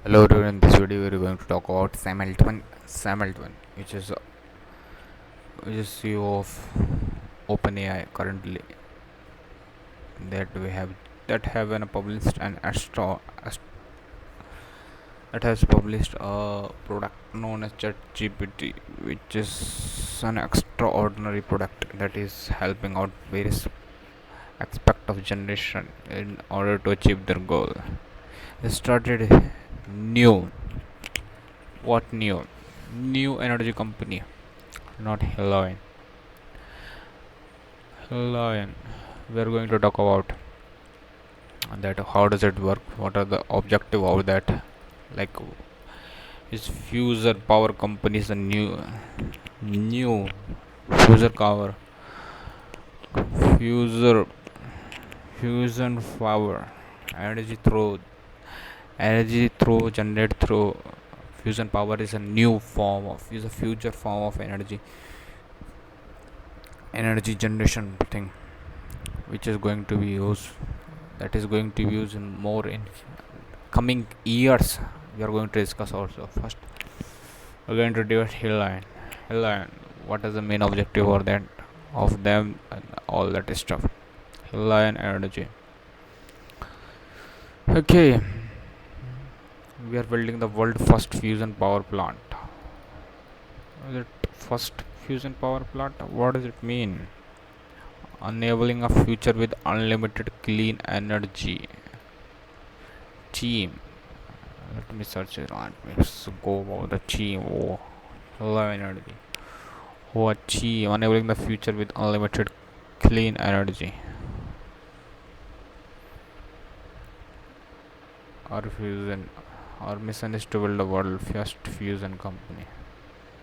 Hello everyone, in this video we are going to talk about Sam Altman, which is CEO of OpenAI currently, that we have that have an published an that has published a product known as ChatGPT, which is an extraordinary product that is helping out various aspect of generation in order to achieve their goal. It started new. What new? New energy company, not Helion. Helion. We are going to talk about that. How does it work? What are the objective of that? Like, is fuser power companies a new fuser power fuser fusion power energy through generate through fusion power is a new form of is a future form of energy generation thing, which is going to be used that is going to be used in more in coming years. We are going to discuss also. First we're going to do Hill line. What is the main objective or that of them and all that stuff. Hill line energy. Okay, we are building the world first fusion power plant. Is it first fusion power plant? What does it mean? Enabling a future with unlimited clean energy. Team. Let me search it on. Let's go about the team. Oh, low energy. Oh, a team enabling the future with unlimited clean energy. Our fusion. Our mission is to build the world first fusion company.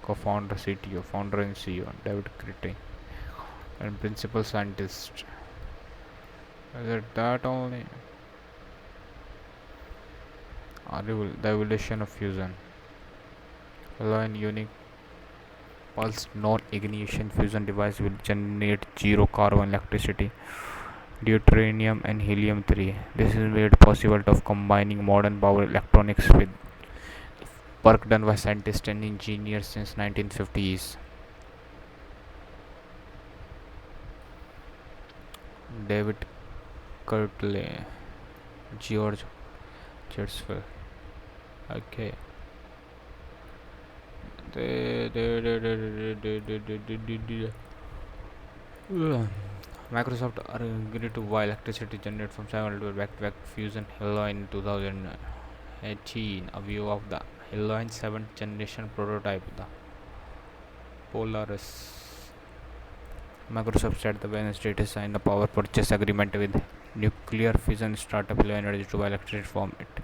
Co-founder, CTO, founder and CEO, David Critti, and principal scientist. Is it that only? The evolution of fusion. Allow an unique pulse non-ignition fusion device will generate zero carbon electricity, deuterium and helium-3. This is made possible of combining modern power electronics with work done by scientists and engineers since 1950s. David Kirtley, George Churchville. Okay. Microsoft agreed to buy electricity generated from 7 back-to-back fusion Helion in 2018. A view of the Helion 7th generation prototype, the Polaris. Microsoft said the Wednesday to sign a power purchase agreement with nuclear fusion startup Helion Energy to buy electricity from it.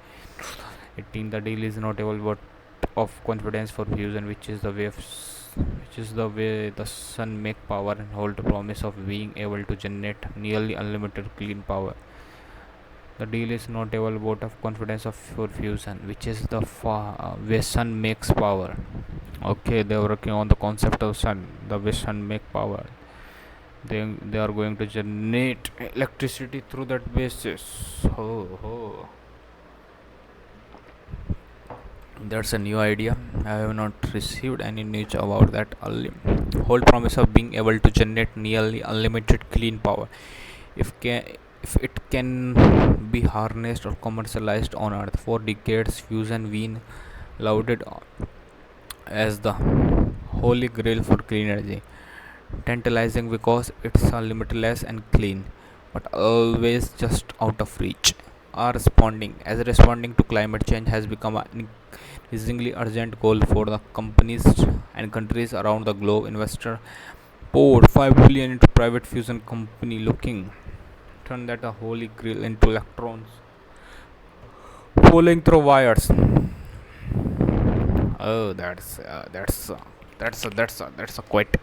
18. The deal is notable but of confidence for fusion, which is the way the sun make power and hold the promise of being able to generate nearly unlimited clean power. The deal is notable vote of confidence of for fusion, which is the way sun makes power. Okay, they are working on the concept of sun, the way sun make power. They are going to generate electricity through that basis. Oh. That's a new idea. I have not received any news about that early. Whole promise of being able to generate nearly unlimited clean power. If it can be harnessed or commercialized on Earth for decades, fusion been lauded as the holy grail for clean energy. Tantalizing because it's limitless and clean, but always just out of reach. Are responding to climate change has become an increasingly urgent goal for the companies and countries around the globe. Investor poured 5 billion into private fusion company looking turn that a holy grail into electrons falling through wires. Oh, that's a quite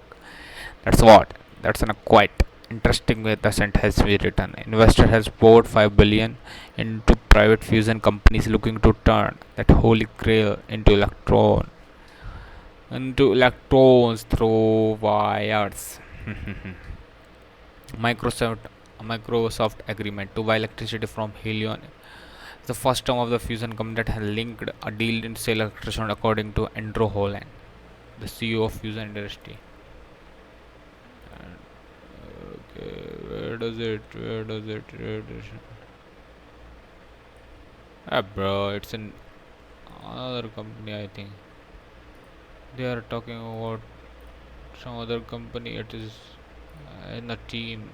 that's what that's a quite interesting way the sent has been written. Investor has poured 5 billion into private fusion companies looking to turn that holy grail into electrons through wires. Microsoft Microsoft agreement to buy electricity from Helion The first term of the fusion company that had linked a deal in sale electrician according to Andrew Holland, the CEO of Fusion Industry. Okay, where does it? Where does it? Where does it? Ah, bro, it's in another company. I think they are talking about some other company. It is in a team.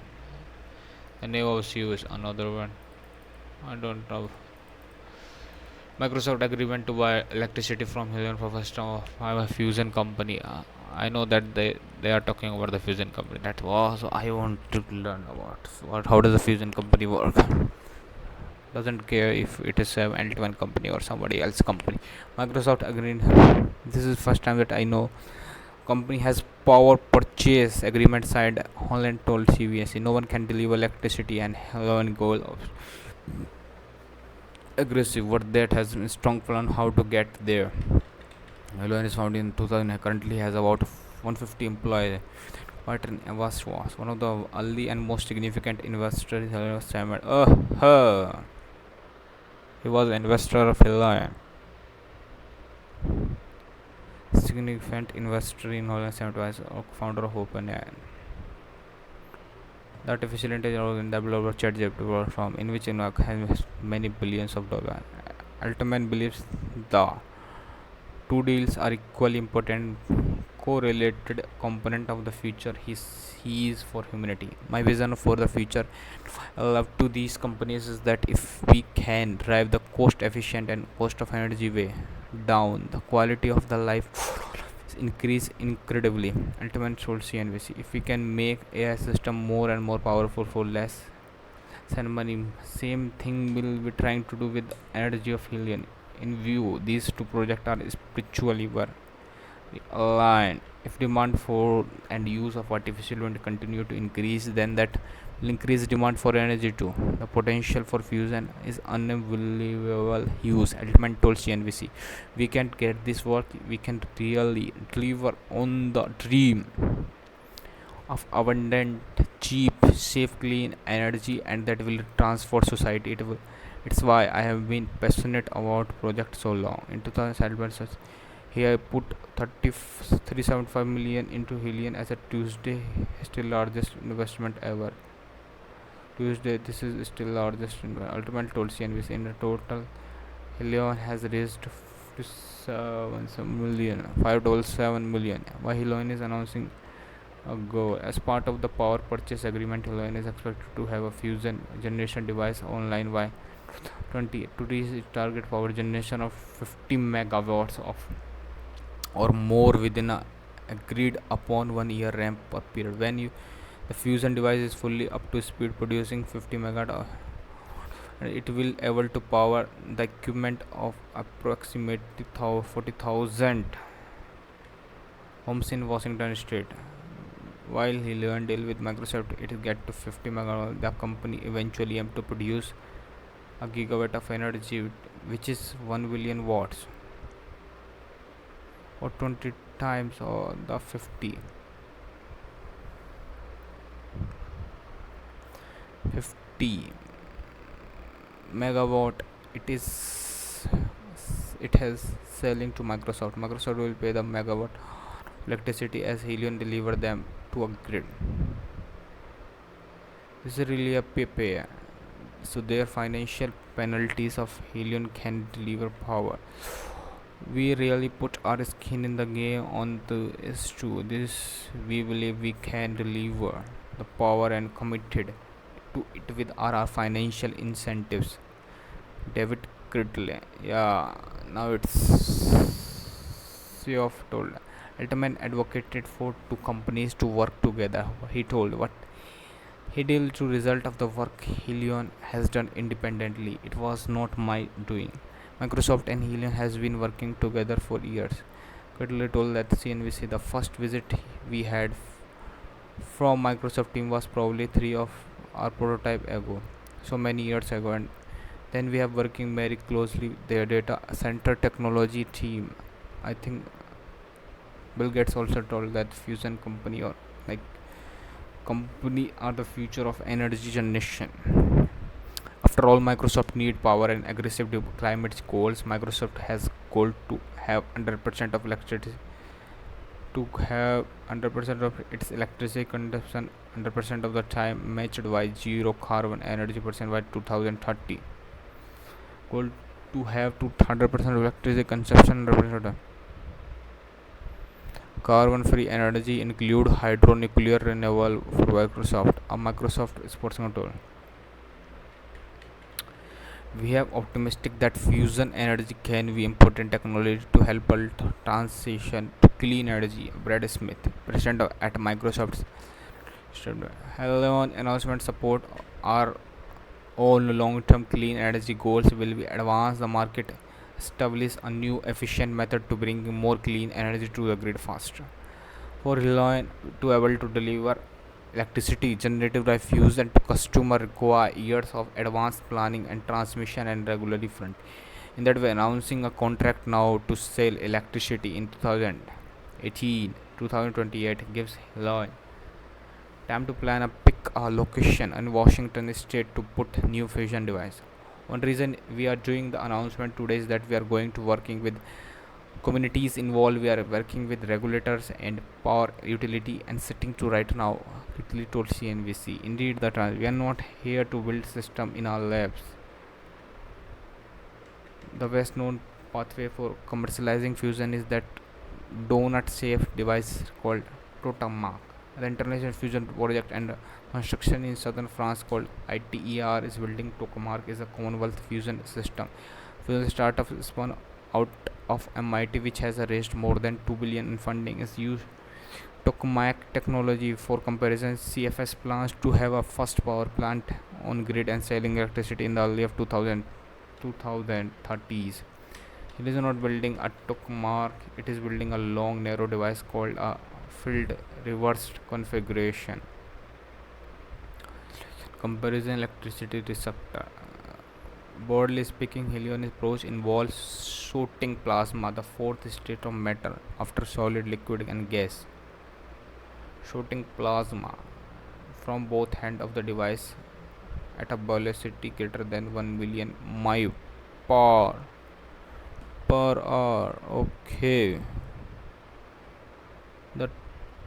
The name of CEO is another one. I don't know. Microsoft agreement to buy electricity from Helion for first time of a fusion company. I know that they are talking about the fusion company. That was I want to learn about what how does the fusion company work. Doesn't care if it is a L1 company or somebody else company. Microsoft agreed. This is first time that I know company has power purchase agreement signed. Holland told CBS no one can deliver electricity and Helion goal of aggressive. What that has a strong plan how to get there. Helion is founded in 2000 currently has about 150 employees. Martin Evans was one of the early and most significant investors. He was an investor of Helion. Significant investor in Helion 75 founder of OpenAI. The artificial intelligence developer ChatGPT platform in which Innoc has many billions of dollars. Altman believes the two deals are equally important correlated component of the future he is for humanity. My vision for the future love to these companies is that if we can drive the cost efficient and cost of energy way down, the quality of the life increase incredibly. Ultimate soul CNVC. If we can make AI system more and more powerful for less and money, same thing we'll be trying to do with energy of helium. In view, these two projects are spiritually were aligned. If demand for and use of artificial wind continue to increase, then that will increase demand for energy too. The potential for fusion is unbelievable huge. Element told CNBC, we can get this work. We can really deliver on the dream of abundant, cheap, safe, clean energy, and that will transform society. It's why I have been passionate about project so long. In 2007, here I put 375 million into Helion as a Tuesday, still largest investment ever. Tuesday, this is still largest ultimate told CNBC. In the total, Helion has raised 5 million. Why Helion is announcing a goal as part of the power purchase agreement. Helion is expected to have a fusion generation device online by 20 to reach its target power generation of 50 megawatts of or more within a agreed upon 1 year ramp up period. When the fusion device is fully up to speed producing 50 megawatt, it will able to power the equipment of approximately 40,000 homes in Washington state. While he learned deal with Microsoft, it get to 50 megawatt. The company eventually aimed to produce a gigawatt of energy, which is 1 billion watts or 20 times or the 50 megawatt. It has selling to Microsoft will pay the megawatt electricity as Helion deliver them to a grid. This is really a pay. So their financial penalties of Helion can deliver power. We really put our skin in the game on the S2. This we believe we can deliver the power and committed to it with our financial incentives. David Critley. Yeah, now it's CEO of told. Altman advocated for two companies to work together. He told what he did to result of the work Helion has done independently. It was not my doing. Microsoft and Helion has been working together for years. Critley told that CNBC the first visit we had from Microsoft team was probably 3 of our prototype ago, so many years ago, and then we have working very closely with their data center technology team. I think Bill Gates also told that fusion company or like company are the future of energy generation. A After all, Microsoft need power and aggressive climate goals. Microsoft has goal to have 100% of electricity to have 100% of its electricity consumption 100% of the time matched by zero carbon energy percent by 2030. Goal to have to 100% of electricity consumption 100% of carbon free energy include hydro nuclear renewable for Microsoft. A Microsoft sports control. We have optimistic that fusion energy can be important technology to help transition to clean energy. Brad Smith, president at Microsoft, Hello announcement support our all long-term clean energy goals will be advance the market, establish a new efficient method to bring more clean energy to the grid faster. For Reliant to able to deliver electricity generated by fusion to customer require years of advanced planning and transmission and regulatory front. In that way, announcing a contract now to sell electricity in 2018 2028 gives Reliant time to plan a pick a location in Washington state to put new fusion device. One reason we are doing the announcement today is that we are going to working with communities involved. We are working with regulators and power utility and sitting to right now quickly told CNBC. Indeed, that we are not here to build system in our labs. The best known pathway for commercializing fusion is that donut safe device called Tokamak. The International Fusion Project and construction in southern France called ITER is building Tokamak is a Commonwealth fusion system. Fusion startup spun out of MIT which has raised more than 2 billion in funding is used tokamak technology. For comparison, CFS plans to have a first power plant on grid and selling electricity in the early of 2030s. It is not building a tokamak, it is building a long narrow device called a field reversed configuration comparison electricity receptor. Broadly speaking, Helion approach involves shooting plasma, the fourth state of matter after solid, liquid, and gas. Shooting plasma from both ends of the device at a velocity greater than 1 million miles per hour. Okay. The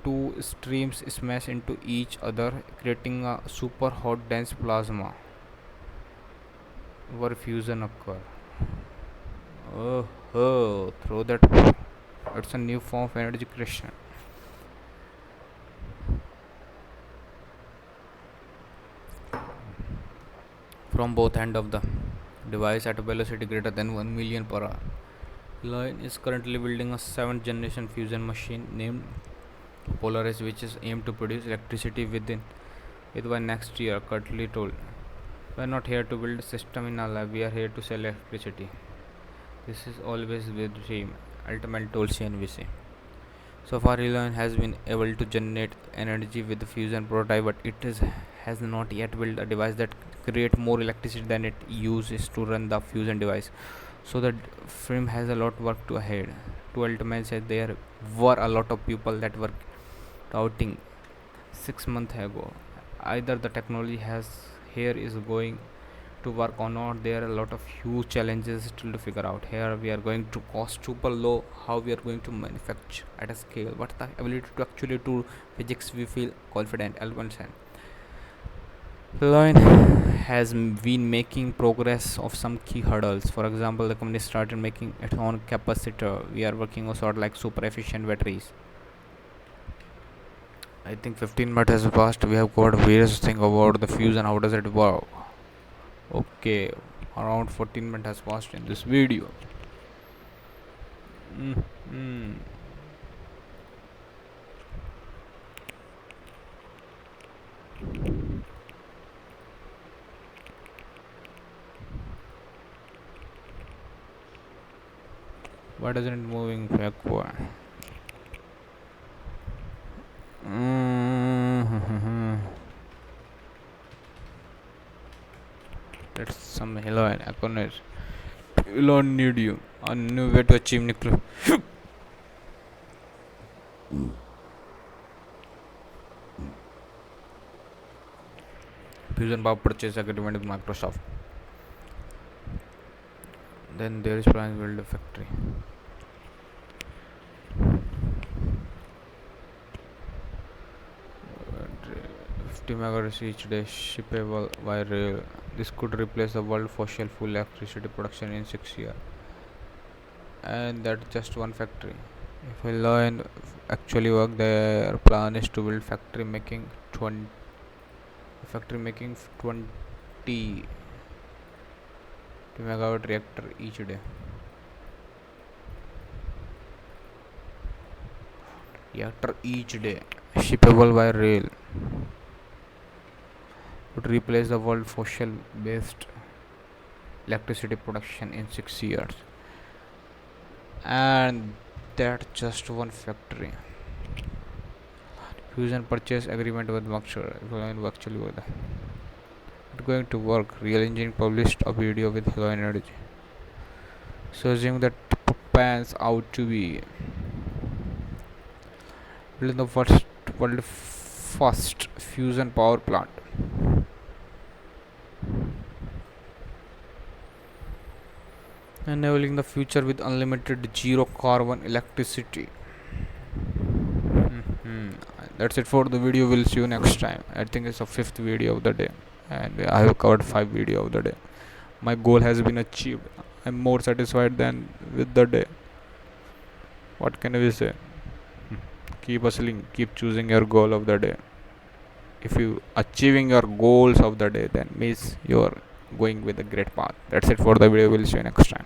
two streams smash into each other, creating a super hot dense plasma where fusion occur. Through that, it's a new form of energy creation. From both ends of the device at a velocity greater than 1 million per hour. Lion is currently building a 7th generation fusion machine named Polaris, which is aimed to produce electricity within it by next year. Curtly told, "We are not here to build a system in our lab. We are here to sell electricity. This is always the dream." Ultimate told CNBC. So far, Reliance has been able to generate energy with the fusion prototype, but has not yet built a device that create more electricity than it uses to run the fusion device. So the firm has a lot work to ahead. To Ultimate said there were a lot of people that were doubting 6 months ago. Either the technology has here is going to work or not. There are a lot of huge challenges still to figure out. Here we are going to cost super low. How we are going to manufacture at a scale? What the ability to actually do physics? We feel confident. L1 Line has been making progress of some key hurdles. For example, the company started making its own capacitor. We are working on sort of like super efficient batteries. I think 15 minutes has passed. We have got various things about the fusion. How does it work? Okay, around 14 minutes has passed in this video. Mm-hmm. Why doesn't it moving backward? That's some hello and Akonis. You don't need you. A new way to achieve nuclear fusion power purchase agreement with Microsoft. Then there is plan build a factory. 50 megawatt each day, shippable by rail. This could replace the world fossil fuel electricity production in 6 years. And that's just one factory. If Elon actually work, their plan is to build factory making 20 megawatt reactor each day. Reactor each day, shippable by rail, would replace the world fossil based electricity production in 6 years. And that's just one factory. Fusion purchase agreement with Berkshire. Actually, it's going to work. Real Engine published a video with Hello Energy, so assuming that pans out to be building the world first fusion power plant, enabling the future with unlimited zero carbon electricity. That's it for the video. We'll see you next time. I think it's the fifth video of the day, and I have covered 5 videos of the day. My goal has been achieved. I'm more satisfied than with the day. What can we say? Keep hustling, keep choosing your goal of the day. If you achieving your goals of the day, then means you're going with a great path. That's it for the video. We'll see you next time.